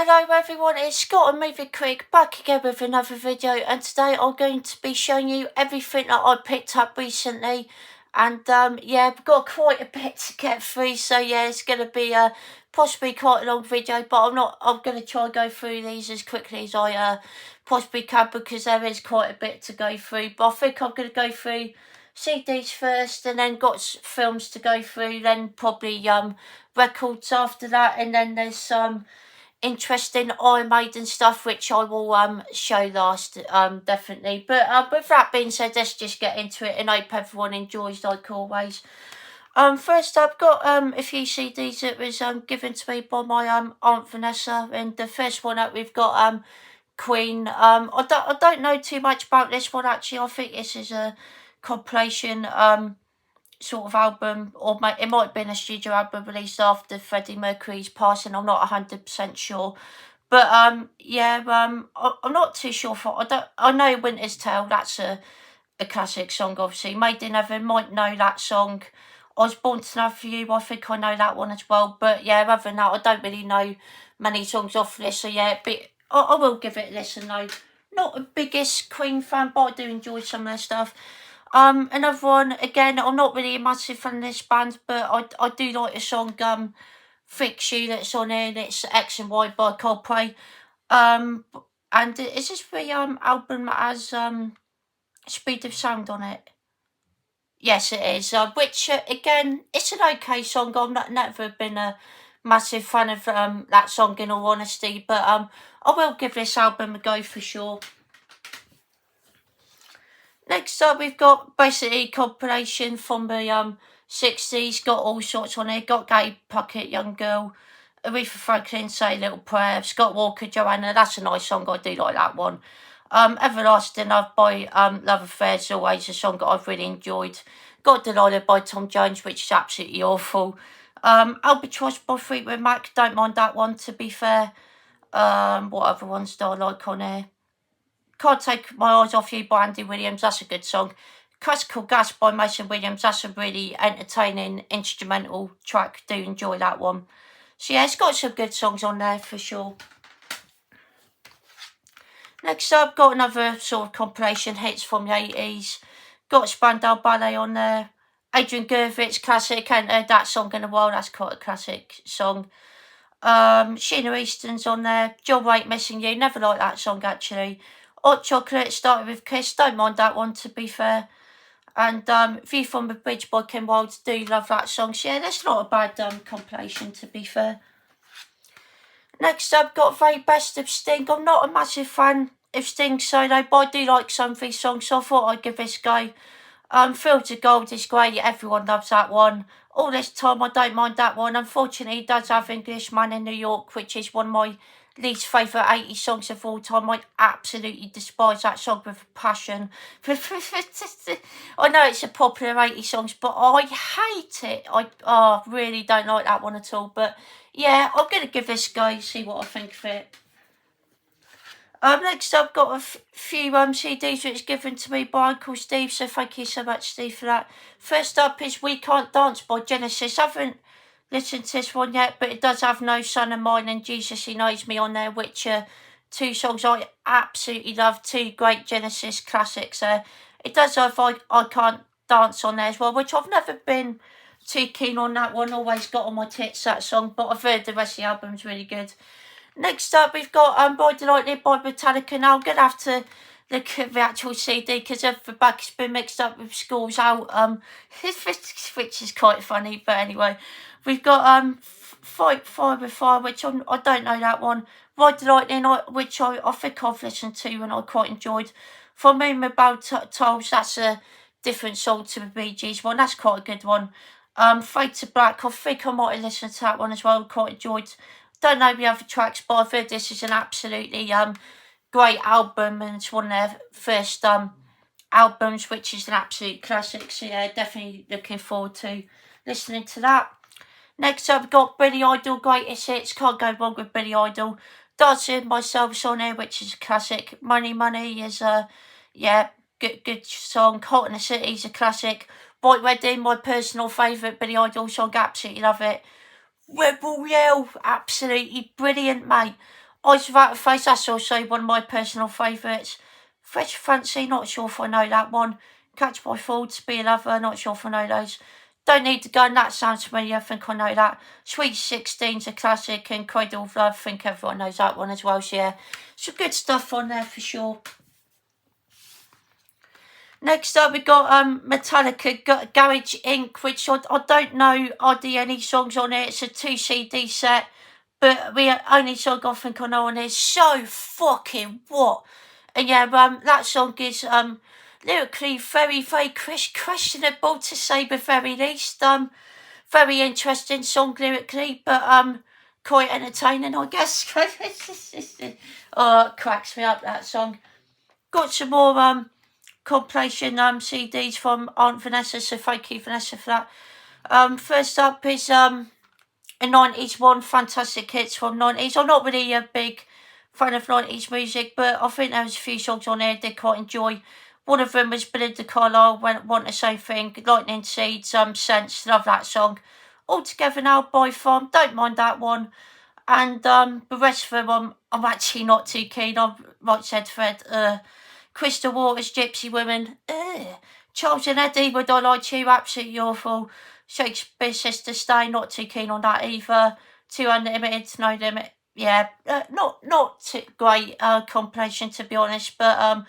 Hello everyone, it's Scott and Movie Quick back again with another video, and today I'm going to be showing you everything that I picked up recently. And yeah, we've got quite a bit to get through, so yeah, it's going to be possibly quite a long video, but I'm going to try and go through these as quickly as I possibly can, because there is quite a bit to go through. But I think I'm going to go through CDs first, and then got films to go through, then probably records after that, and then there's some interesting Iron Maiden stuff which I will show last, definitely. But with that being said, let's just get into it, and I hope everyone enjoys like always. First I've got a few CDs that was given to me by my Aunt Vanessa, and the first one that we've got Queen. I don't know too much about this one actually. I think this is a compilation sort of album, or it might have been a studio album released after Freddie Mercury's passing. I'm not 100% sure, but yeah, I'm not too sure. I know Winter's Tale. That's a classic song, obviously. Made in Heaven, might know that song. I Was Born to Love You, I think I know that one as well. But yeah, other than that, I don't really know many songs off this. So yeah, but I will give it a listen though. Not the biggest Queen fan, but I do enjoy some of their stuff. Another one, again, I'm not really a massive fan of this band, but I do like the song Fix You that's on here, and it's X and Y by Coldplay. And is this the album that has Speed of Sound on it? Yes, it is. Which again, it's an okay song. I've never been a massive fan of that song, in all honesty, but I will give this album a go for sure. Next up, we've got basically compilation from the 60s. Got all sorts on here. Got Gay Pocket, Young Girl, Aretha Franklin, Say a Little Prayer, Scott Walker, Joanna. That's a nice song. I do like that one. Everlasting Love by Love Affairs, always a song that I've really enjoyed. Got Delilah by Tom Jones, which is absolutely awful. Albatross by Fleetwood Mac. Don't mind that one, to be fair. What other ones do I like on here? Can't Take My Eyes Off You by Andy Williams. That's a good song. Classical Gas by Mason Williams. That's a really entertaining instrumental track. Do enjoy that one. So yeah, it's got some good songs on there for sure. Next up, got another sort of compilation hits from the 80s. Got Spandau Ballet on there. Adrian Gervitz, classic. Ain't heard that song in a while. That's quite a classic song. Sheena Easton's on there. John Waite, Missing You. Never liked that song actually. Hot Chocolate, Started With Kiss. Don't mind that one, to be fair. And View From the Bridge by Kim Wilde. Do love that song. So yeah, that's not a bad compilation, to be fair. Next up, got Very Best of Sting. I'm not a massive fan of Sting solo, but I do like some of these songs, so I thought I'd give this a go. Fields of Gold is great. Everyone loves that one. All This Time, I don't mind that one. Unfortunately, it does have Englishman in New York, which is one of my least favourite 80s songs of all time. I absolutely despise that song with a passion. I know it's a popular 80s song, but I hate it. I really don't like that one at all. But yeah, I'm going to give this a go, see what I think of it. Next up, got a few CDs which given to me by Uncle Steve, so thank you so much, Steve, for that. First up is We Can't Dance by Genesis. I haven't listened to this one yet, but it does have No Son of Mine and Jesus He Knows Me on there, which are two songs I absolutely love. Two great Genesis classics there. It does have I Can't Dance on there as well, which I've never been too keen on that one. Always got on my tits, that song, but I've heard the rest of the album's really good. Next up, we've got By the Lightning by Metallica. Now, I'm going to have to look at the actual CD, because the back's been mixed up with Schools Out, which is quite funny, but anyway. We've got Fight Fire with Fire, which I don't know that one. Ride the Lightning, which I think I've listened to and I quite enjoyed. From Moon About Tolls, that's a different song to the Bee Gees one. That's quite a good one. Fade to Black, I think I might have listened to that one as well. Quite enjoyed. Don't know the other tracks, but I've heard this is an absolutely great album, and it's one of their first albums, which is an absolute classic. So yeah, definitely looking forward to listening to that. Next up, we've got Billy Idol, Greatest Hits. Can't go wrong with Billy Idol. Dancing with Myself's on here, which is a classic. Money Money is yeah, good song. Hot in the City is a classic. White Wedding, my personal favourite Billy Idol song. Absolutely love it. Rebel Yell, absolutely brilliant, mate. Eyes Without a Face, that's also one of my personal favourites. Fresh Fancy, not sure if I know that one. Catch My Thoughts, Be a Lover, not sure if I know those. Don't Need to Gun, that sounds familiar, I think I know that. Sweet 16's a classic, and Cradle of Love, I think everyone knows that one as well, so yeah. Some good stuff on there for sure. Next up, we got Metallica Garage Inc., which I don't know hardly any songs on it. It's a 2 CD set, but the only song I think I know on it is So Fucking What. And yeah, that song is lyrically very, very questionable to say the very least. Very interesting song lyrically, but quite entertaining, I guess. Oh, it cracks me up, that song. Got some more compilation CDs from Aunt Vanessa, so thank you, Vanessa, for that. First up is a 90s one, fantastic hits from 90s. I'm not really a big fan of 90s music, but I think there was a few songs on there I did quite enjoy. One of them was Belinda Carlisle, Want the Same Thing, Lightning Seeds, Sense, love that song. All Together Now by Farm, don't mind that one. And the rest of them I'm actually not too keen on. Like said Fred, Crystal Waters, Gypsy Women, Charles and Eddie, Would I Lie to You, absolutely awful. Shakespeare Sister Stay, not too keen on that either. Too Unlimited, No Limit, yeah, not too great compilation to be honest, but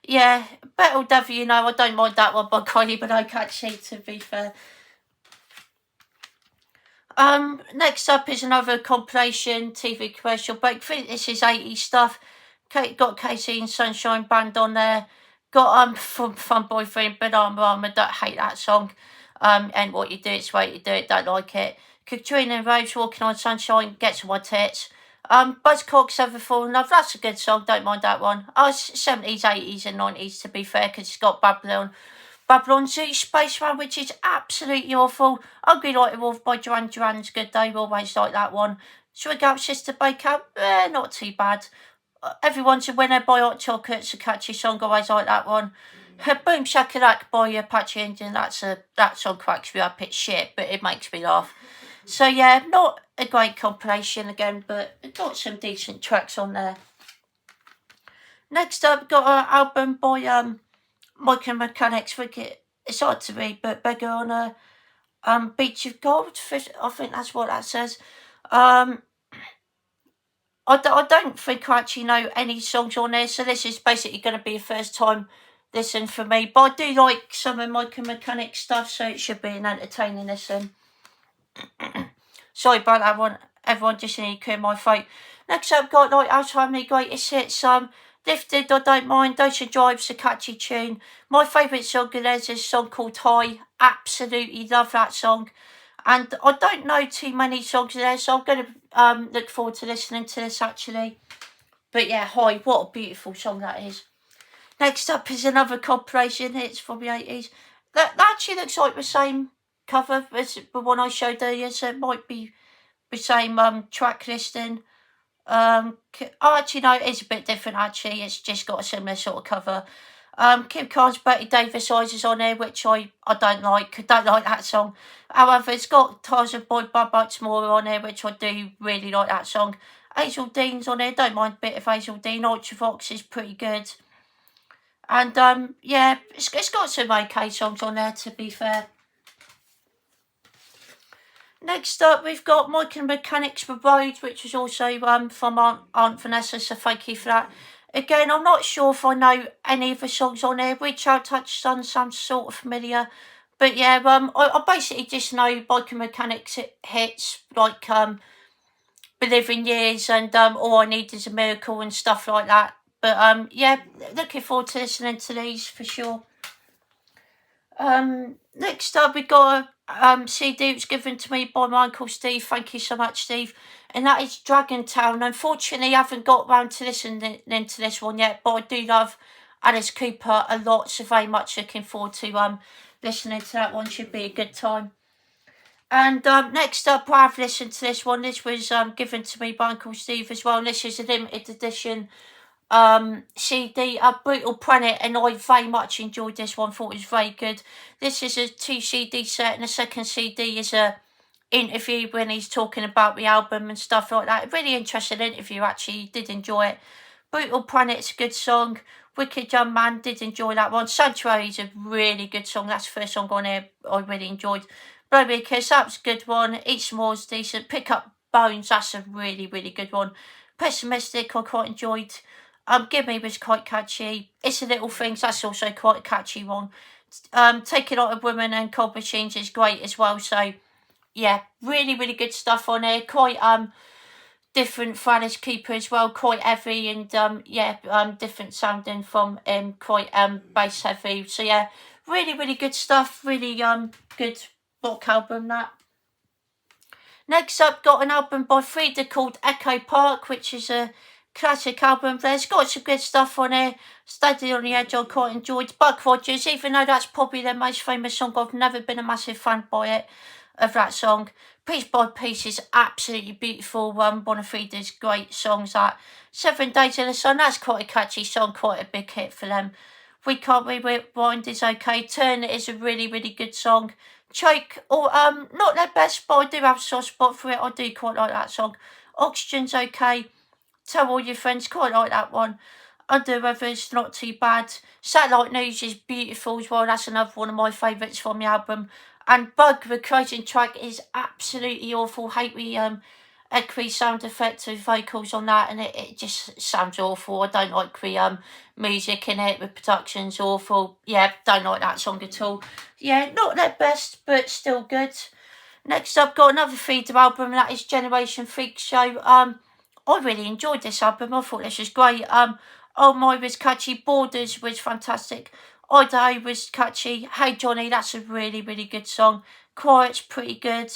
yeah, Better Devil You Know, I don't mind that one by Kylie Minogue actually, to be fair. Next up is another compilation TV commercial break. I think this is 80s stuff. Got Casey and Sunshine Band on there. Got Fun Boyfriend, but I don't hate that song. And What You Do, It's the Way You Do It, don't like it. Katrina and Rose, Walking on Sunshine, Gets on My Tits. Buzzcocks, Ever Fall in Love, that's a good song, don't mind that one. 70s, 80s and 90s to be fair, because it's got Babylon Zoo, Space Man, which is absolutely awful. Ugly Like a Wolf by Duran Duran's good though, always like that one. Swig Out Sister Baker, not too bad. Everyone's a Winner by Hot Chocolate's a catchy song, always like that one. Boom Shakalak by Apache Indian, that song cracks me up, it's shit, but it makes me laugh. So yeah, not a great compilation again, but it got some decent tracks on there. Next up, got an album by Mike and Mechanics, it's hard to read, but Beggar on a Beach of Gold, I think that's what that says. I don't think I actually know any songs on there, so this is basically going to be a first time listen for me, but I do like some of Mike and Mechanics stuff, so it should be an entertaining listen. Sorry about that one, everyone, just need to clear my throat. Next up, got like Alzheimer's Greatest Hits, Lifted, I Don't Mind, Ocean Drive's a catchy tune. My favourite song of theirs is a song called High, absolutely love that song. And I don't know too many songs of theirs, so I'm going to look forward to listening to this actually. But yeah, High, what a beautiful song that is. Next up is another compilation, it's from the 80s. That actually looks like the same cover as the one I showed earlier, so it might be the same track listing. Actually no, it is a bit different actually, it's just got a similar sort of cover. Kim Carnes, Betty Davis Eyes is on there, which I don't like that song. However, it's got Tarzan Boy, Bud Bites More on there, which I do really like that song. Hazel Dean's on there, don't mind a bit of Hazel Dean. Ultravox is pretty good. And yeah, it's got some okay songs on there to be fair. Next up, we've got Mike and Mechanics for Road, which is also from Aunt Vanessa, so thank you for that. Again, I'm not sure if I know any of the songs on there. Reach Out, Touch Sun sounds sort of familiar. But yeah, I basically just know Mike and Mechanics hits, like Believing Years and All I Need Is a Miracle and stuff like that. But yeah, looking forward to listening to these for sure. Next up, we got a CD that was given to me by my Uncle Steve. Thank you so much, Steve. And that is Dragon Town. Unfortunately, I haven't got round to listening to this one yet, but I do love Alice Cooper a lot, so very much looking forward to listening to that one. Should be a good time. And next up, I've listened to this one. This was given to me by Uncle Steve as well. And this is a limited edition CD, A Brutal Planet, and I very much enjoyed this one. Thought it was very good. This is a 2 CD set, and the second CD is a interview when he's talking about the album and stuff like that. A really interesting interview, actually. Did enjoy it. Brutal Planet's a good song. Wicked Young Man, did enjoy that one. Sanctuary's a really good song. That's the first song on here I really enjoyed. Blow Me a Kiss, that was a good one. Eat Some More's decent. Pick Up Bones, that's a really, really good one. Pessimistic, I quite enjoyed. Give Me was quite catchy. It's a Little Things, that's also quite a catchy one. Take It Like a Woman and Cold Machines is great as well. So yeah, really, really good stuff on here. Quite different for Alice Cooper as well, quite heavy and different sounding from quite bass heavy. So yeah, really, really good stuff. Really good rock album that. Next up, got an album by Frida called Echo Park, which is a classic album. There's got some good stuff on here. Steady on the Edge, I quite enjoyed. Buck Rogers, even though that's probably their most famous song, I've never been a massive fan of that song. Piece by Piece is absolutely beautiful. One of Frida's great songs. That 7 Days in the Sun, that's quite a catchy song, quite a big hit for them. We Can't Rewind is okay. Turn is a really, really good song. Choke, not their best, but I do have a soft spot for it. I do quite like that song. Oxygen's okay. Tell All Your Friends, quite like that one. Under Weather's not too bad. Satellite News is beautiful as well. That's another one of my favourites from the album. And Bug, the closing track, is absolutely awful. Hate the echoey sound effect of vocals on that, and it just sounds awful. I don't like the music in it. The production's awful. Yeah, don't like that song at all. Yeah, not their best, but still good. Next up, got another Frida album, and that is Generation Freak Show. I really enjoyed this album. I thought this was great. Oh My was catchy. Borders was fantastic. Idaho was catchy. Hey Johnny, that's a really, really good song. Quiet's pretty good.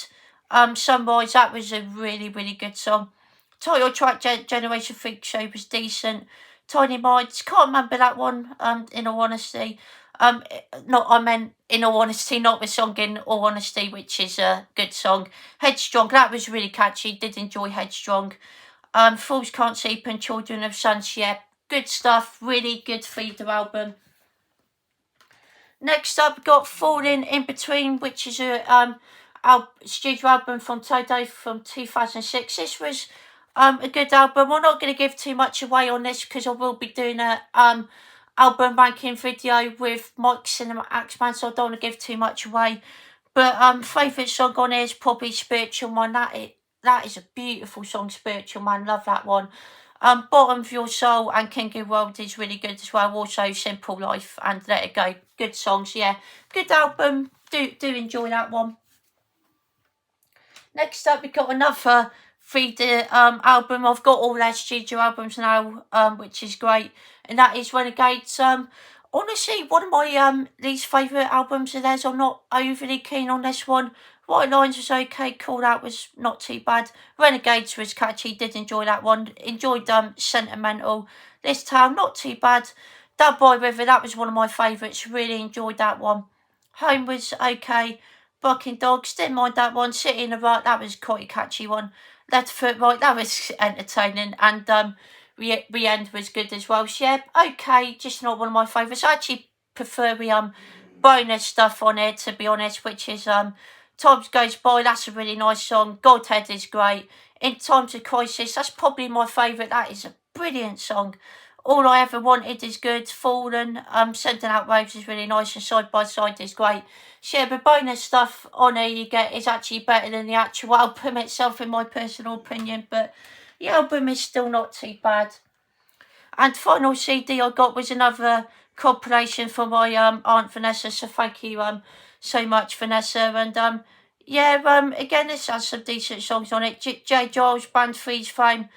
Sunrise, that was a really, really good song. Title track Generation Freak Show was decent. Tiny Minds, can't remember that one, in all honesty. I meant in all honesty, not the song in all honesty, which is a good song. Headstrong, that was really catchy. Did enjoy Headstrong. Fools Can't Sleep and Children of Suns, yeah, good stuff. Really good Frida album. Next up, got Falling in Between, which is a studio album from Toto from 2006. This was a good album. I'm not going to give too much away on this because I will be doing a album ranking video with Mike Cinema Axeman, so I don't want to give too much away. But favourite song on here is probably Spiritual Man. That is a beautiful song, Spiritual Man. Love that one. Bottom of Your Soul and King of the World is really good as well. Also Simple Life and Let It Go. Good songs, yeah. Good album. Do enjoy that one. Next up, we got another Frida album. I've got all their studio albums now, which is great. And that is Renegades. Honestly, one of my least favourite albums of theirs. I'm not overly keen on this one. White Lines was okay. Call Out was not too bad. Renegades was catchy. Did enjoy that one. Enjoyed Sentimental. This Town, not too bad. Dub Boy River, that was one of my favourites. Really enjoyed that one. Home was okay. Barking Dogs, didn't mind that one. City in the Right, that was quite a catchy one. Left Foot Right, that was entertaining. And the End was good as well. So yeah, okay, just not one of my favourites. I actually prefer the bonus stuff on it, to be honest, which is Times Goes By, that's a really nice song. Godhead is great. In Times of Crisis, that's probably my favourite. That is a brilliant song. All I Ever Wanted is good. Fallen, Sending Out Waves is really nice, and Side by Side is great. So yeah, the bonus stuff on here you get is actually better than the actual album itself, in my personal opinion, but the album is still not too bad. And final CD I got was another compilation for my Aunt Vanessa, so thank you so much, Vanessa. And again, this has some decent songs on it. J. Giles, Band Freeze Frame,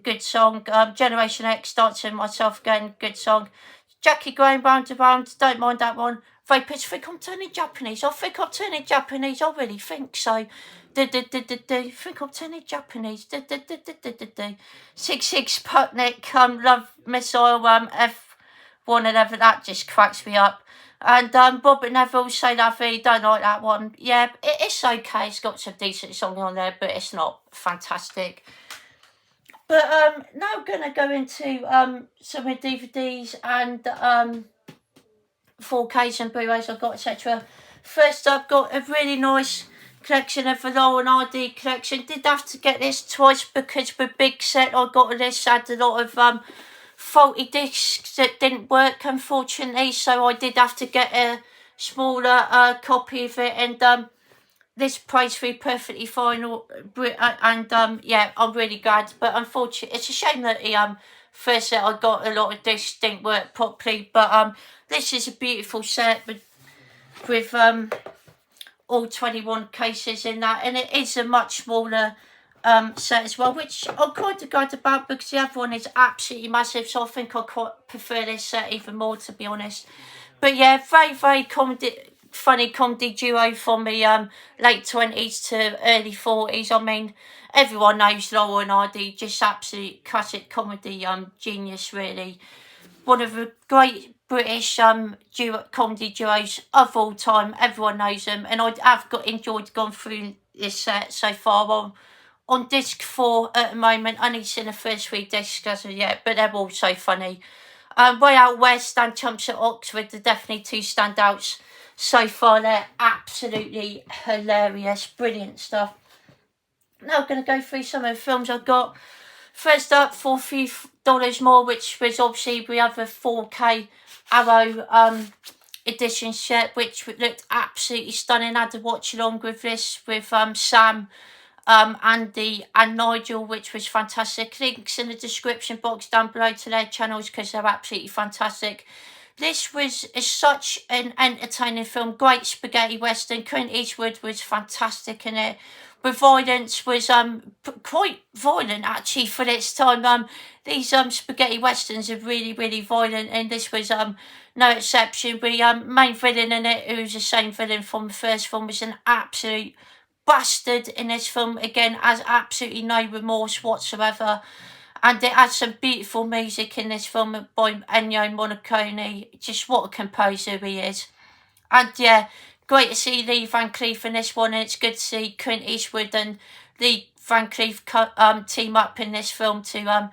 good song. Generation X, Dancing Myself Again, good song. Jackie Graham, Round to Round, don't mind that one. Vapors, think I'm turning Japanese. I think I'm turning Japanese. I really think so. Think I'm turning Japanese. 66 Sputnik, Love Missile, F1 and ever, that just cracks me up. And Robert Neville, Say La Vie, don't like that one. Yeah, it's okay. It's got some decent songs on there, but it's not fantastic. But now I'm going to go into some of the DVDs and 4Ks and Blu-rays I've got, etc. First up, got a really nice collection of the Laurel and Hardy collection. Did have to get this twice because the big set I got of this had a lot of faulty discs that didn't work, unfortunately, so I did have to get a smaller copy of it, and this plays through perfectly fine, and yeah, I'm really glad. But unfortunately, it's a shame that the first set I got, a lot of discs didn't work properly, but this is a beautiful set with all 21 cases in that, and it is a much smaller set as well, which I'm quite glad about because the other one is absolutely massive, so I think I quite prefer this set even more, to be honest. But yeah, very, very funny comedy duo from the late 20s to early 40s. I mean, everyone knows Laurel and Hardy, just absolute classic comedy genius, really. One of the great British comedy duos of all time. Everyone knows them, and I have enjoyed going through this set so far. On disc 4 at the moment, only seen the first 3 discs as of yet, but they're all so funny. Way Out West and Chumps at Oxford are definitely 2 standouts so far. They're absolutely hilarious, brilliant stuff. Now I'm going to go through some of the films I've got. First up, for $3 more, which was obviously we have a 4K Arrow edition set, which looked absolutely stunning. I had to watch along with this with Sam, Andy and Nigel, which was fantastic. Links in the description box down below to their channels because they're absolutely fantastic. This was such an entertaining film, great spaghetti western. Clint Eastwood was fantastic in it. The violence was quite violent actually for its time. These spaghetti westerns are really, really violent, and this was no exception. The main villain in it, who's the same villain from the first film, was an absolute bastard in this film. Again, has absolutely no remorse whatsoever. And it has some beautiful music in this film by Ennio Morricone. Just what a composer he is. And yeah, great to see Lee Van Cleef in this one, and it's good to see Clint Eastwood and Lee Van Cleef team up in this film to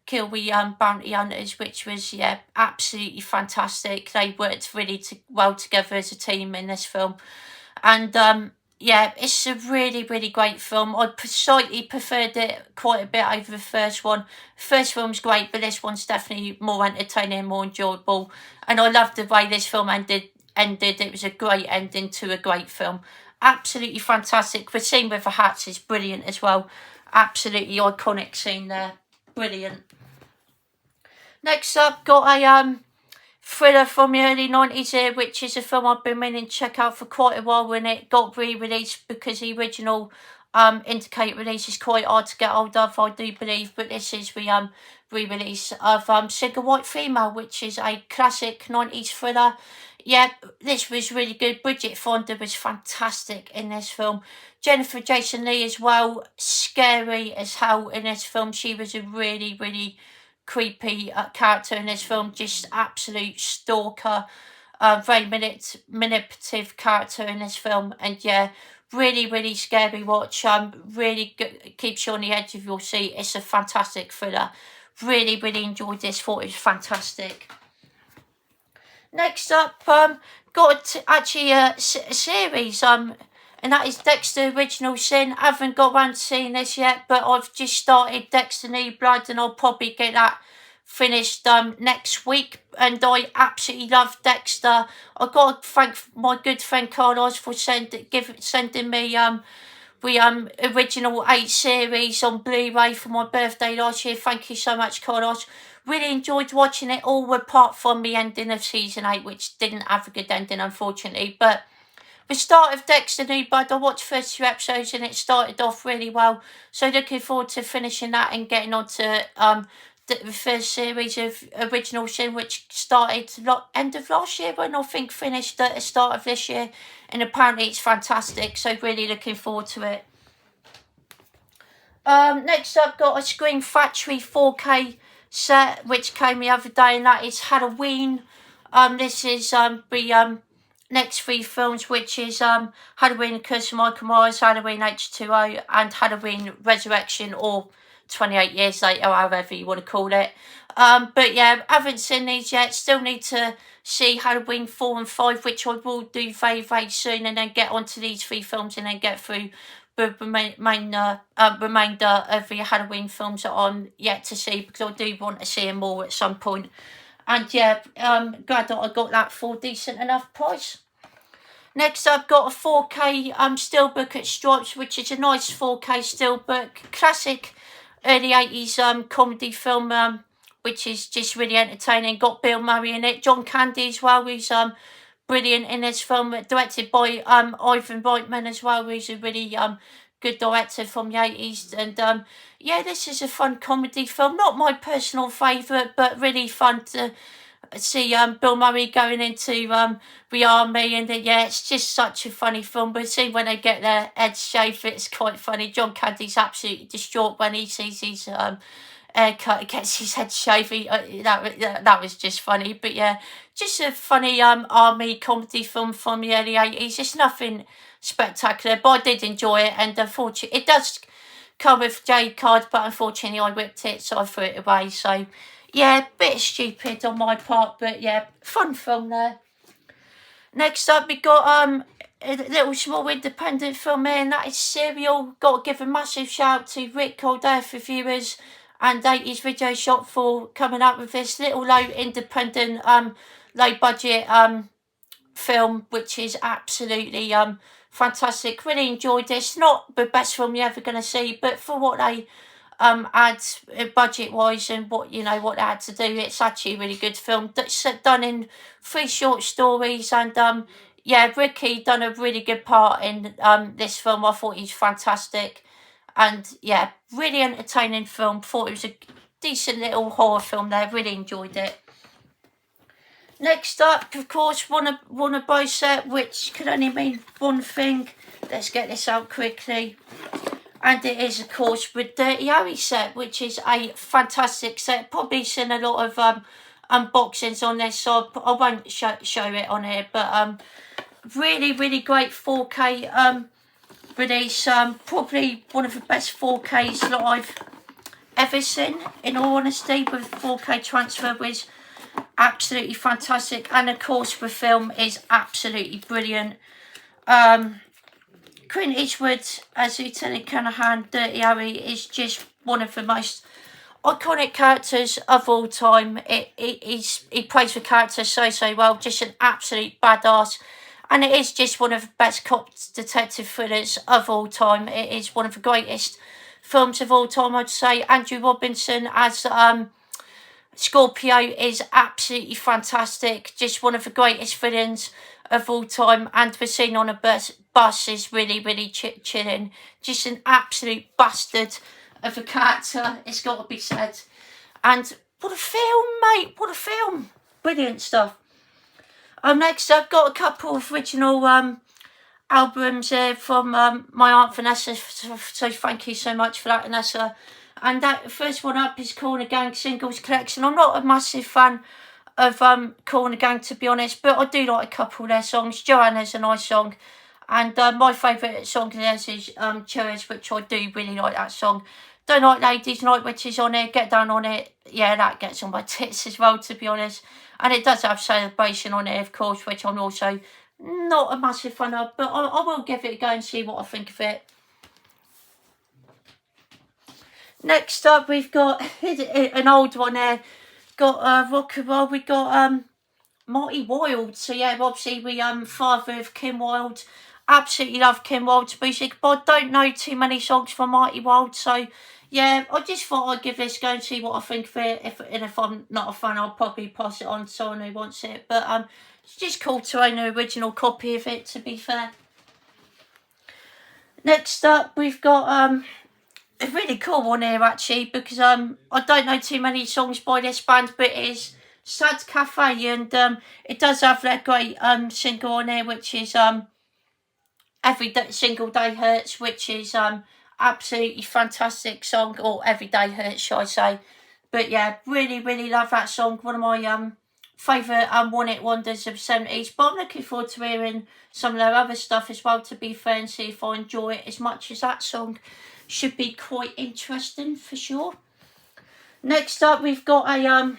kill the bounty hunters, which was, yeah, absolutely fantastic. They worked really well together as a team in this film. And yeah, it's a really, really great film. I slightly preferred it quite a bit over the first one. The first film's great, but this one's definitely more entertaining, more enjoyable. And I loved the way this film ended. It was a great ending to a great film. Absolutely fantastic. The scene with the hats is brilliant as well. Absolutely iconic scene there. Brilliant. Next up, got a thriller from the early 90s here, which is a film I've been meaning to check out for quite a while when it got re-released, because the original Indicate release is quite hard to get hold of, I do believe, but this is the re-release of Single White Female, which is a classic 90s thriller. Yeah, this was really good. Bridget Fonda was fantastic in this film. Jennifer Jason Leigh as well, scary as hell in this film. She was a really, really creepy character in this film, just absolute stalker, very manipulative character in this film, and yeah, really, really scary watch. Really keeps you on the edge of your seat. It's a fantastic thriller. Really, really enjoyed this. Thought it was fantastic. Next up, got actually a series, and that is Dexter Original Sin. I haven't got around to seeing this yet, but I've just started Dexter New Blood, and I'll probably get that finished next week. And I absolutely love Dexter. I got to thank my good friend Carlos for sending me the original 8 series on Blu-ray for my birthday last year. Thank you so much, Carlos. Really enjoyed watching it all, apart from the ending of season 8, which didn't have a good ending, unfortunately. But the start of Dexter New Blood, I watched the first 2 episodes and it started off really well. So looking forward to finishing that and getting on to the first series of Original Sin, which started end of last year, when I think finished at the start of this year. And apparently it's fantastic, so really looking forward to it. Next up, got a Scream Factory 4K set, which came the other day, and that is Halloween. This is the next 3 films, which is Halloween Curse of Michael Myers, Halloween H2O, and Halloween Resurrection, or 28 years later, however you want to call it. But yeah, haven't seen these yet. Still need to see Halloween 4 and 5, which I will do very, very soon, and then get onto these 3 films and then get through the remainder of the Halloween films that I'm yet to see, because I do want to see them more at some point. And yeah, glad that I got that for decent enough price. Next, I've got a 4K steelbook at Stripes, which is a nice 4K steelbook, classic early 80s comedy film, which is just really entertaining. Got Bill Murray in it, John Candy as well, who's brilliant in this film, directed by Ivan Reitman as well, who's a really good director from the 80s. And yeah, this is a fun comedy film, not my personal favourite, but really fun to see Bill Murray going into the army, and yeah, it's just such a funny film. But see, when they get their heads shaved, it's quite funny. John Candy's absolutely distraught when he sees his haircut, gets his head shaved. That was just funny. But yeah, just a funny army comedy film from the early 80s. It's nothing spectacular, but I did enjoy it, and unfortunately it does come with J card, but unfortunately I whipped it, so I threw it away. So yeah, bit stupid on my part, but yeah, fun film there. Next up, we got a little small independent film here, and that is Serial. Got to give a massive shout out to Rick Coldeff reviewers and 80s Video Shop for coming up with this little low independent, low budget film, which is absolutely fantastic. Really enjoyed this. Not the best film you're ever going to see, but for what they add budget wise and what they had to do, it's actually a really good film that's done in 3 short stories. And yeah, Ricky done a really good part in this film. I thought he's fantastic, and yeah, really entertaining film. Thought it was a decent little horror film there. Really enjoyed it. Next up, of course, Warner Bros set, which could only mean one thing. Let's get this out quickly. And it is, of course, with Dirty Harry set, which is a fantastic set. Probably seen a lot of unboxings on this, so I won't show it on here. But really, really great 4K release. Probably one of the best 4Ks that I've ever seen, in all honesty. With 4K transfer was absolutely fantastic. And, of course, the film is absolutely brilliant. Clint Eastwood as Lieutenant Canahan, Dirty Harry, is just one of the most iconic characters of all time. He plays the character so well, just an absolute badass. And it is just one of the best cop detective thrillers of all time. It is one of the greatest films of all time, I'd say. Andrew Robinson as Scorpio is absolutely fantastic. Just one of the greatest villains of all time. And the scene on a bus is really, really chilling. Just an absolute bastard of a character, it's got to be said. And what a film, mate. What a film. Brilliant stuff. Next, I've got a couple of original albums from my Aunt Vanessa. So thank you so much for that, Vanessa. And that first one up is Corner Gang Singles Collection. I'm not a massive fan of Corner Gang, to be honest, but I do like a couple of their songs. Joanna's a nice song. And my favourite song of theirs is Cherish, which I do really like that song. Don't Like Ladies, Night Witches on it, Get Down on It. Yeah, that gets on my tits as well, to be honest. And it does have Celebration on it, of course, which I'm also not a massive fan of. But I will give it a go and see what I think of it. Next up, we've got an old one there. Got rock and roll. We got Marty Wilde. So yeah, obviously we father of Kim Wilde. Absolutely love Kim Wilde's music, but I don't know too many songs from Marty Wilde. So yeah, I just thought I'd give this a go and see what I think of it. If I'm not a fan, I'll probably pass it on to someone who wants it. But it's just cool to own an original copy of it, to be fair. Next up, we've got a really cool one here, actually, because I don't know too many songs by this band, but it is Sad Cafe, and it does have their great single on here, which is Single Day Hurts, which is absolutely fantastic song, or Everyday Hurts, shall I say. But yeah, really, really love that song. One of my favourite one-hit wonders of the 70s. But I'm looking forward to hearing some of their other stuff as well, to be fair, and see if I enjoy it as much as that song. should be quite interesting for sure. Next up, we've got a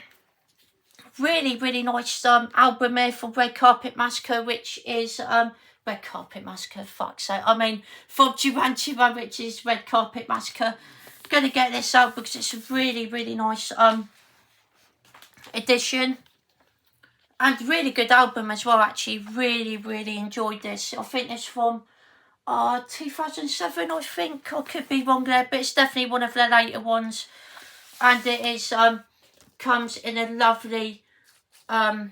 really nice album here for Red Carpet Massacre, which is Red Carpet Massacre, fuck's sake. I mean, from Duran Duran, which is Red Carpet Massacre. Gonna get this out because it's a really nice edition. And really good album as well, actually. Really enjoyed this. I think it's from 2007, I think. I could be wrong there, but it's definitely one of their later ones. And it is comes in a lovely red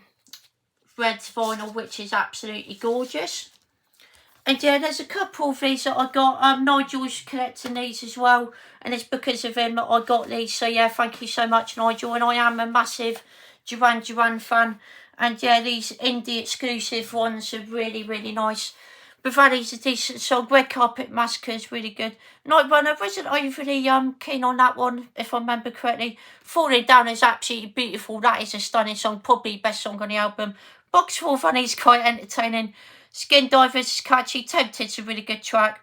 vinyl, which is absolutely gorgeous. And yeah, there's a couple of these that I got. Nigel's collecting these as well, and it's because of him that I got these. So yeah, thank you so much, Nigel. And I am a massive Duran Duran fan. And yeah, these indie exclusive ones are really nice. Bavari's a decent song. Red Carpet Massacre is really good. Night Runner wasn't overly keen on that one, if I remember correctly. Falling Down is absolutely beautiful. That is a stunning song, probably best song on the album. Box Full of Honey is quite entertaining. Skin Divers is catchy. Tempted's a really good track.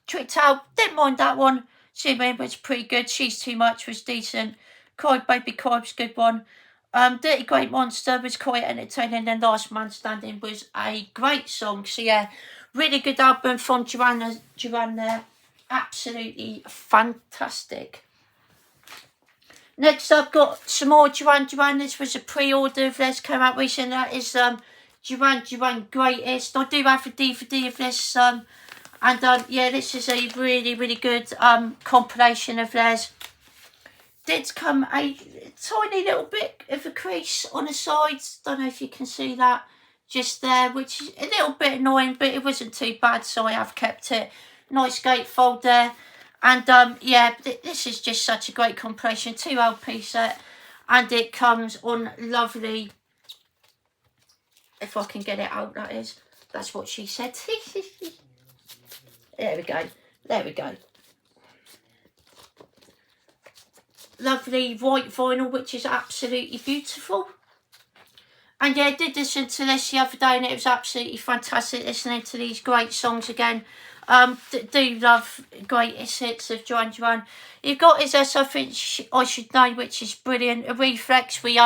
Tricked Out, didn't mind that one. Zimmerman was pretty good. She's Too Much was decent. Cry Baby Cry was a good one. Dirty Great Monster was quite entertaining. And Last Man Standing was a great song. So yeah, really good album from Duran there. Absolutely fantastic. Next I've got some more Duran. This was a pre-order of this, came out recently. That is Duran Greatest. I do have a DVD of this. Yeah, this is a really good compilation of theirs. Did come a tiny little bit of a crease on the sides. Don't know if you can see that just there, which is a little bit annoying, but it wasn't too bad, so I have kept it. Nice gatefold there. And yeah, this is just such a great compilation. 2 LP set, and it comes on lovely. If I can get it out, that is. That's what she said. There we go. Lovely white vinyl, which is absolutely beautiful. And yeah, I did listen to this the other day, and it was absolutely fantastic listening to these great songs again. Do love greatest hits of Duran Duran. You've got his S, I Think I Should Know, which is brilliant. A Reflex, we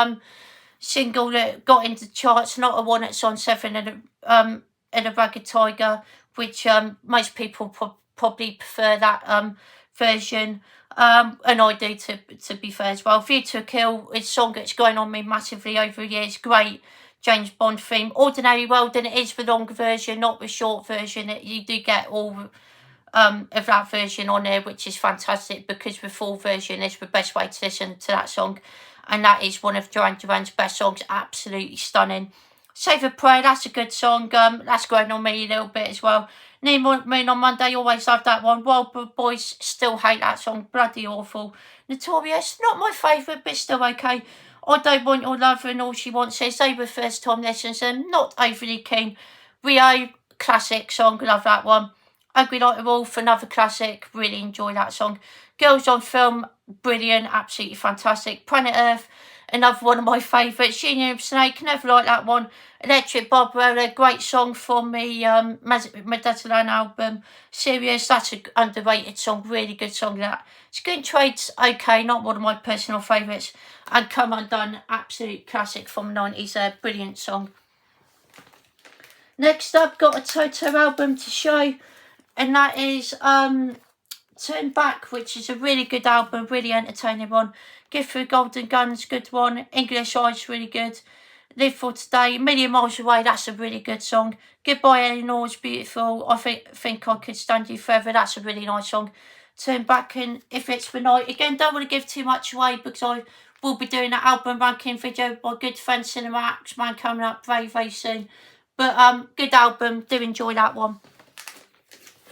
single that got into the charts, not a one that's on 7 and a Ragged Tiger, which most people probably prefer that version. And I do, to be fair as well. View to a Kill is a song that's going on me massively over the years. Great James Bond theme. Ordinary World, and it is the long version, not the short version. You do get all of that version on there, which is fantastic, because the full version is the best way to listen to that song. And that is one of Duran Duran's best songs. Absolutely stunning. Save a Prayer, that's a good song. That's going on me a little bit as well. Need Moon on Monday, always love that one. Wild Boys, still hate that song, bloody awful. Notorious, not my favourite, but still okay. I Don't Want Your Love, and All She Wants Is. They were first time listens and not overly keen. Rio, classic song, love that one. Ugly Like a Wolf, another classic, really enjoy that song. Girls on Film, brilliant, absolutely fantastic. Planet Earth, another one of my favourites. Union Snake, never like that one. Electric Barbarella, great song from the Mediterranean album. Serious, that's an underrated song, really good song that. Skin Trade's okay, not one of my personal favourites. And Come Undone, absolute classic from the 90s, brilliant song. Next up, got a Toto album to show, and that is Turn Back, which is a really good album, really entertaining one. Gift for Golden Guns, good one. English Eyes, really good. Live for Today, Million Miles Away, that's a really good song. Goodbye Eleanor's beautiful. I think I Could Stand You Forever, that's a really nice song. Turn Back, and If It's the Night. Again, don't want to give too much away, because I will be doing an album ranking video with my good friend Cinemax Man coming up very soon. But good album, do enjoy that one.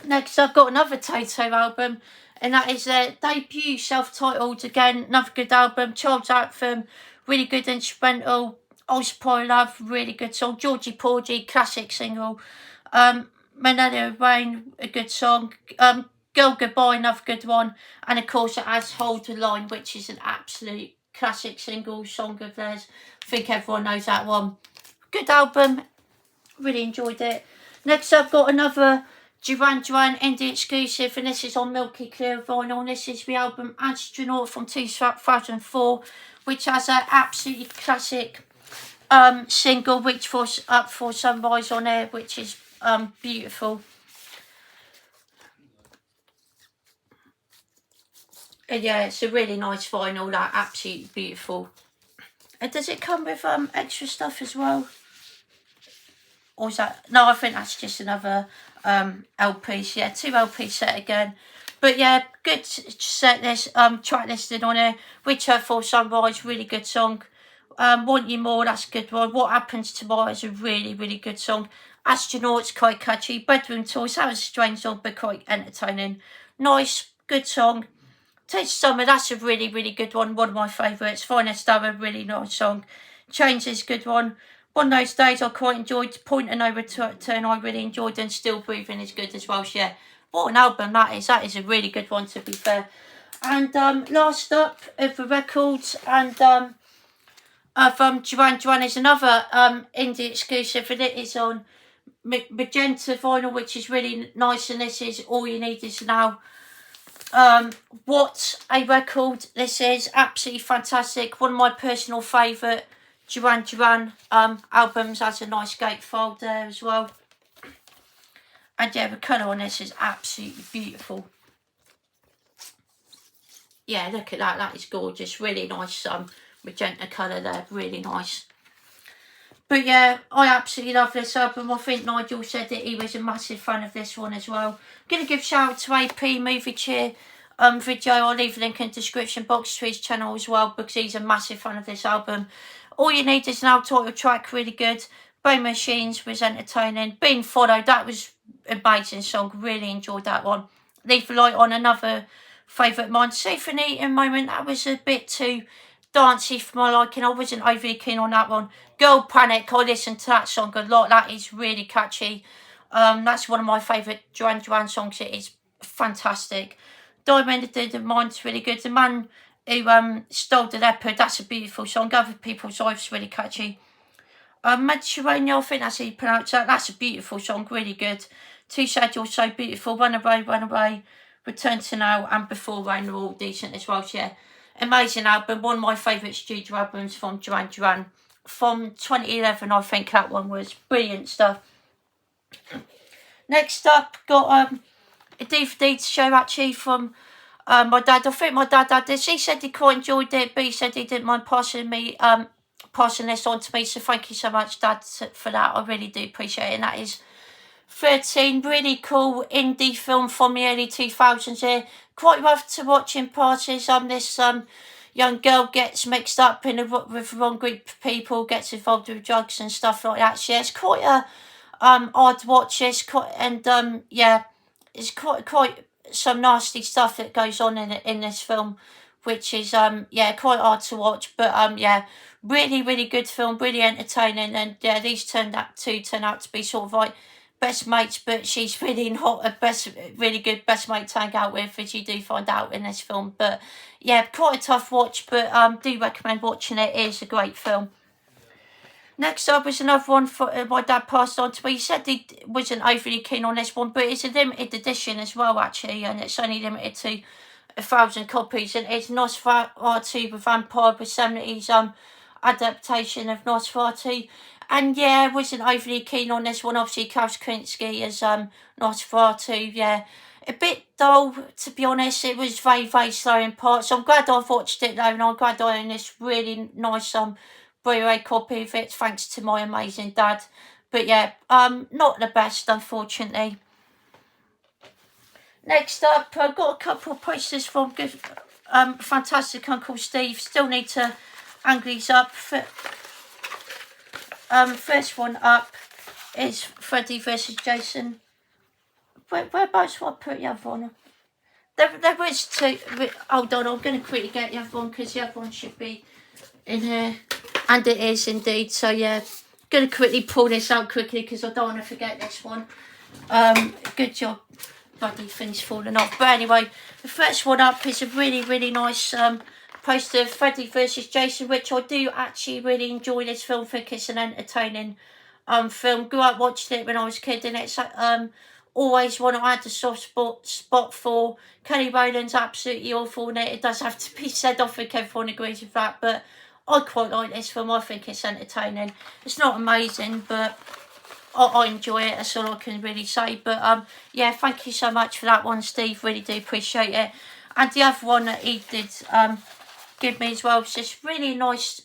Next, I've got another Toto album, and that is their debut, self-titled. Again, another good album. Child's Anthem, really good instrumental. I'll Supply Love, really good song. Georgie Porgy, classic single. Manila Rain, a good song. Girl Goodbye, another good one. And of course, it has Hold the Line, which is an absolute classic single song of theirs. I think everyone knows that one. Good album, really enjoyed it. Next, I've got another Duran Duran indie exclusive, and this is on Milky Clear vinyl. And this is the album Astronaut from 2004, which has an absolutely classic single, which was Up for Sunrise on there, which is beautiful. And yeah, it's a really nice vinyl, that absolutely beautiful. And does it come with extra stuff as well? Or is that, no, I think that's just another LPs. Yeah, 2 LP set again. But yeah, good set list, track listed on here. Which for Sunrise, really good song. Want You More, that's a good one. What Happens Tomorrow is a really, really good song. Astronauts, quite catchy. Bedroom Toys, that was a strange song, but quite entertaining. Nice, good song. Taste Summer, that's a really, really good one. One of my favourites. Finest Hour, really nice song. Changes, good one. One of Those Days I quite enjoyed. Point and No Return I really enjoyed, and Still Breathing is good as well. So yeah, what an album that is. That is a really good one, to be fair. And last up of the records, and Duran Duran is another indie exclusive, and it is on magenta vinyl, which is really nice. And this is All You Need Is Now. What a record this is. Absolutely fantastic. One of my personal favourite Duran Duran albums. Has a nice gatefold there as well. And yeah, the colour on this is absolutely beautiful. Yeah, look at that. That is gorgeous. Really nice magenta colour there. Really nice. But yeah, I absolutely love this album. I think Nigel said that he was a massive fan of this one as well. I'm going to give shout out to AP Movie Cheer video. I'll leave a link in the description box to his channel as well, because he's a massive fan of this album. All You Need Is Now title track, really good. Brain Machines was entertaining. Being Followed, that was an amazing song. Really enjoyed that one. Leave a Light On, another favourite of mine. Safe and Eating Moment, that was a bit too dancey for my liking. I wasn't overly keen on that one. Girl Panic, I listened to that song a lot. That is really catchy. That's one of my favourite Duran Duran songs. It is fantastic. Diamond of the Mind's really good. The Man Who Stole the Leopard, that's a beautiful song. Other People's Lives, really catchy. Mediterranean, I think that's how you pronounce that. That's a beautiful song, really good. Too Sad You're So Beautiful, Run Away, Return to Now, and Before Rain are all decent as well. So yeah, amazing album. One of my favourite studio albums from Duran Duran. From 2011, I think that one was brilliant stuff. Next up, got a DVD to show actually from my dad. I think my dad had this. He said he quite enjoyed it, but he said he didn't mind passing this on to me. So thank you so much, Dad, for that. I really do appreciate it. And that is 13, really cool indie film from the early 2000s here. Quite rough to watch in parties. This young girl gets mixed up with the wrong group of people, gets involved with drugs and stuff like that. So yeah, it's quite a hard watch. It's quite, and yeah, it's quite some nasty stuff that goes on in this film, which is yeah, quite hard to watch. But yeah, really good film, really entertaining. And yeah, these turned out to be sort of like best mates, but she's really not a really good best mate to hang out with, as you do find out in this film. But yeah, quite a tough watch, but do recommend watching it. It is a great film. Next up is another one for my dad passed on to me. He said he wasn't overly keen on this one, but it's a limited edition as well, actually, and it's only limited to 1,000 copies. And it's Nosferatu, the Vampire, the 70s adaptation of Nosferatu. And yeah, I wasn't overly keen on this one. Obviously, Klaus Kinski as Nosferatu. Yeah, a bit dull, to be honest. It was very slow in parts. So I'm glad I've watched it though, and I'm glad I own this really nice Blu-ray copy of it, thanks to my amazing dad. But yeah, not the best, unfortunately. Next up, I've got a couple of posters from good, fantastic Uncle Steve. Still need to angle these up. First one up is Freddy versus Jason. Whereabouts will I put the other one? There was two. Hold on, I'm going to quickly get the other one, because the other one should be in here. And it is indeed. So yeah, going to quickly pull this out quickly, because I don't want to forget this one. Good job. Bloody thing's falling off. But anyway, the first one up is a really nice poster of Freddy versus Jason, which I do actually really enjoy this film. I think it's an entertaining film. Grew up watching it when I was a kid, and it's always want to add a soft spot for. Kelly Rowland's absolutely awful in it. It does have to be said. I think everyone agrees with that, but I quite like this film. I think it's entertaining. It's not amazing, but I enjoy it. That's all I can really say. But yeah, thank you so much for that one, Steve. Really do appreciate it. And the other one that he did give me as well was this really nice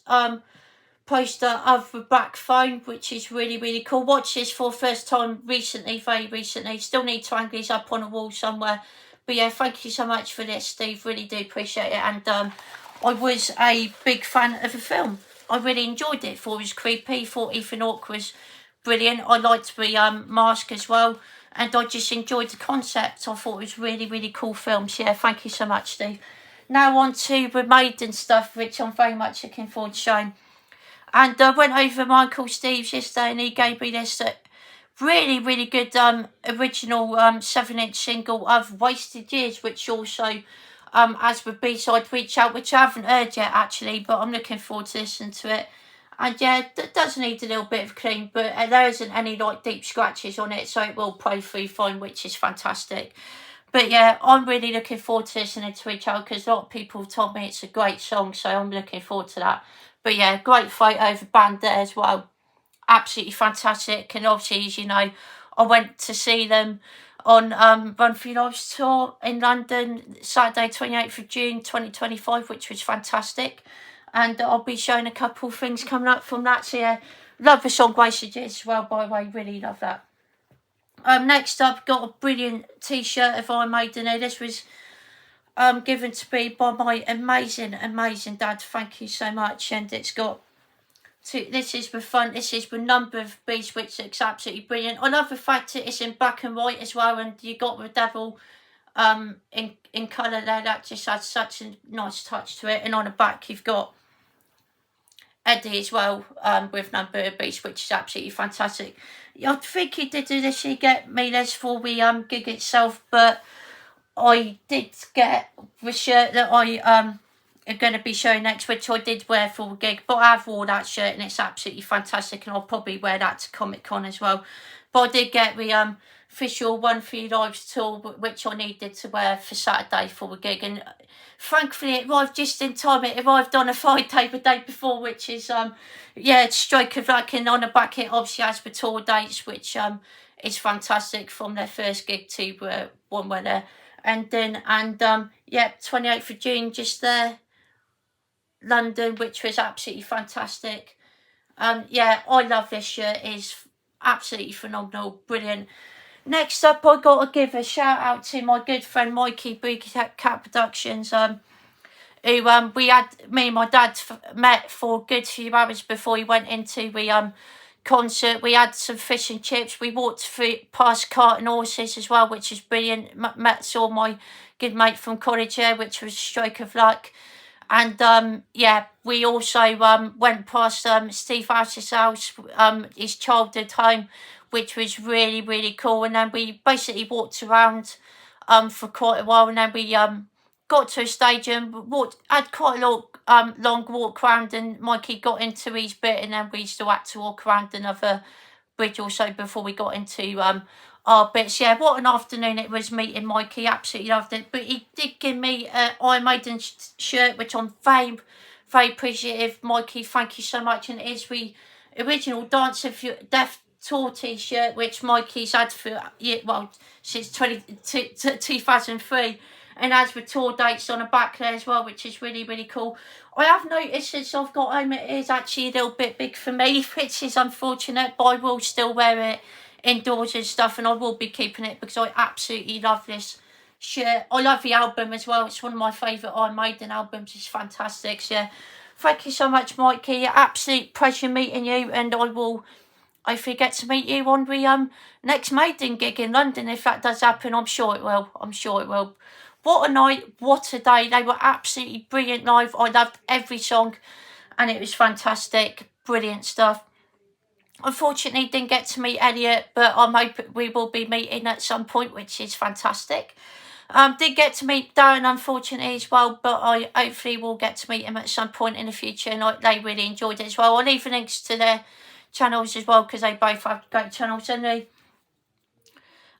poster of the Black Phone, which is really, really cool. Watched this for the first time recently, very recently. Still need to hang these up on a wall somewhere. But yeah, thank you so much for this, Steve. Really do appreciate it. And I was a big fan of the film. I really enjoyed it. Thought it was creepy. Thought Ethan Hawke was brilliant. I liked the mask as well. And I just enjoyed the concept. I thought it was really, really cool film. So yeah, thank you so much, Steve. Now on to the Maiden stuff, which I'm very much looking forward to showing. And I went over my Uncle Steve's yesterday and he gave me this really, really good original 7-inch single of Wasted Years, which also has the B-side Reach Out, which I haven't heard yet actually, but I'm looking forward to listening to it. And yeah, it does need a little bit of clean, but there isn't any like deep scratches on it, so it will play through fine, which is fantastic. But yeah, I'm really looking forward to listening to Reach Out because a lot of people have told me it's a great song, so I'm looking forward to that. But yeah, great photo of the band there as well. Absolutely fantastic. And obviously, as you know, I went to see them on Runforyourlives tour in London, Saturday 28th of June 2025, which was fantastic. And I'll be showing a couple of things coming up from that. So yeah, love the song Wasted Years as well, by the way. Really love that. Next up, got a brilliant t-shirt of Iron Maiden here. This was given to me by my amazing dad. Thank you so much. And it's got this is the front, this is the number of beasts, which looks absolutely brilliant. I love the fact that it's in black and white as well, and you got the devil in colour there. That just adds such a nice touch to it. And on the back you've got Eddie as well, with number of beasts, which is absolutely fantastic. I think he did initially get me this for the gig itself, but I did get the shirt that I am going to be showing next, which I did wear for the gig, but I have worn that shirt and it's absolutely fantastic, and I'll probably wear that to Comic Con as well. But I did get the official Runforyourlives tour, which I needed to wear for Saturday for the gig, and thankfully it arrived just in time. It arrived on a Friday the day before, which is yeah, stroke of luck. And on the back it obviously has the tour dates, which is fantastic, from their first gig to one where they're ending. And yeah, 28th of June just there, London, which was absolutely fantastic. Yeah, I love this shirt. It's absolutely phenomenal, brilliant. Next up, I got to give a shout out to my good friend Mikey, Boogie Cat Productions, who me and my dad met for a good few hours before he went into the concert. We had some fish and chips. We walked past Cart and Horses as well, which is brilliant. Saw my good mate from college here, which was a stroke of luck. And yeah, we also went past Steve House's house, his childhood home, which was really, really cool. And then we basically walked around for quite a while, and then we got to a stadium, had quite a long walk around, and Mikey got into his bit, and then we still had to walk around another bridge or so before we got into our bits. Yeah, what an afternoon it was meeting Mikey. Absolutely loved it. But he did give me an Iron Maiden shirt, which I'm very, very appreciative. Mikey, thank you so much. And it is the original Dance of Death tour t-shirt, which Mikey's had for since 2003, and has the tour dates on the back there as well, which is really, really cool. I have noticed since I've got home it is actually a little bit big for me, which is unfortunate, but I will still wear it indoors and stuff, and I will be keeping it because I absolutely love this shirt. I love the album as well. It's one of my favourite Iron Maiden albums. It's fantastic. So yeah, thank you so much, Mikey. Absolute pleasure meeting you, and I will hopefully get to meet you on the next Maiden gig in London, if that does happen. I'm sure it will. I'm sure it will. What a night, what a day. They were absolutely brilliant live. I loved every song and it was fantastic. Brilliant stuff. Unfortunately, didn't get to meet Elliot, but I'm hoping we will be meeting at some point, which is fantastic. Did get to meet Darren, unfortunately, as well, but I hopefully will get to meet him at some point in the future, and they really enjoyed it as well. I'll leave links to their channels as well, because they both have great channels, and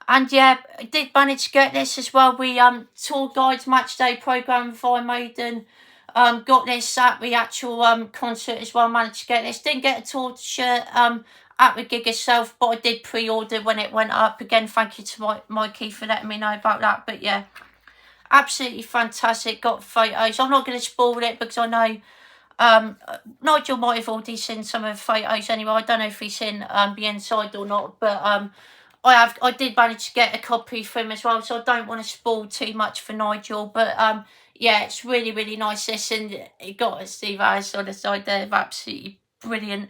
And yeah, I did manage to get this as well. We tour guides match day program with Iron Maiden. Got this at the actual concert as well. Managed to get this. Didn't get a tour shirt at the gig itself, but I did pre-order when it went up. Again, thank you to Mikey for letting me know about that. But yeah, absolutely fantastic. Got photos. I'm not going to spoil it because I know Nigel might have already seen some of the photos anyway. I don't know if he's seen the inside or not, but I did manage to get a copy for him as well, so I don't want to spoil too much for Nigel. But yeah, it's really, really nice. This, and it got a Steve Harris on the side there. Absolutely brilliant,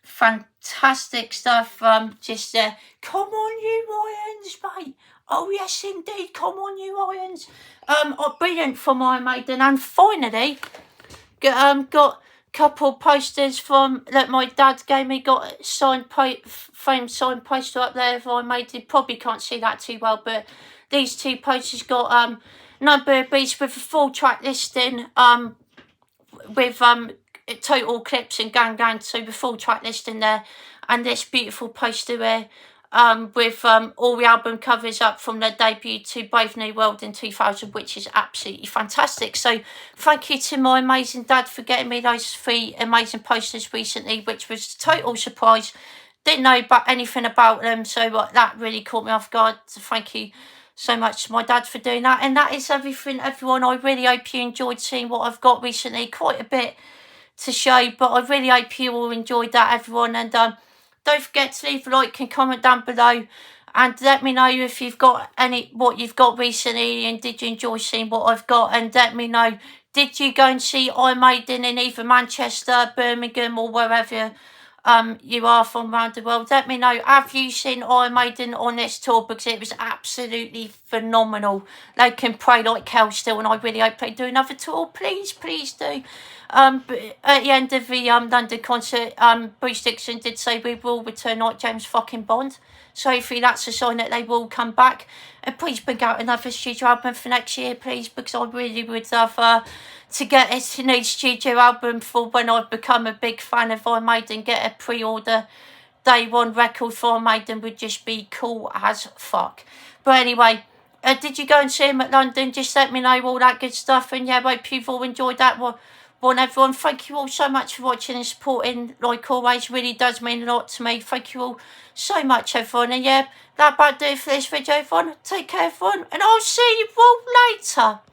fantastic stuff. Just come on, you Irons, mate. Oh yes, indeed. Come on, you Irons. Brilliant from Iron Maiden, and finally got couple posters from that my dad gave me. Got a framed signed poster up there of Iron Maiden. Probably can't see that too well, but these two posters got number of beats with a full track listing, with total clips and gang, so the full track listing there, and this beautiful poster there, with all the album covers up from their debut to Brave New World in 2000, which is absolutely fantastic. So thank you to my amazing dad for getting me those 3 amazing posters recently, which was a total surprise. Didn't know anything about them, so that really caught me off guard. So thank you so much to my dad for doing that. And that is everything, everyone. I really hope you enjoyed seeing what I've got recently. Quite a bit to show, but I really hope you all enjoyed that, everyone. And don't forget to leave a like and comment down below, and let me know if you've got what you've got recently, and did you enjoy seeing what I've got. And let me know, did you go and see Iron Maiden in either Manchester, Birmingham, or wherever you are from around the world? Let me know, have you seen Iron Maiden on this tour, because it was absolutely phenomenal. They can pray like hell still, and I really hope they do another tour. Please do. But at the end of the London concert, Bruce Dickinson did say we will return like James fucking Bond. So hopefully that's a sign that they will come back. And please bring out another studio album for next year, please, because I really would love to get a new studio album for when I become a big fan of Iron Maiden. Get a pre-order day one record for Iron Maiden would just be cool as fuck. But anyway, did you go and see him at London? Just let me know all that good stuff. And yeah, I hope you've all enjoyed that one. Everyone, thank you all so much for watching and supporting. Like always, really does mean a lot to me. Thank you all so much, everyone. And yeah, that about do it for this video, everyone. Take care, everyone, and I'll see you all later.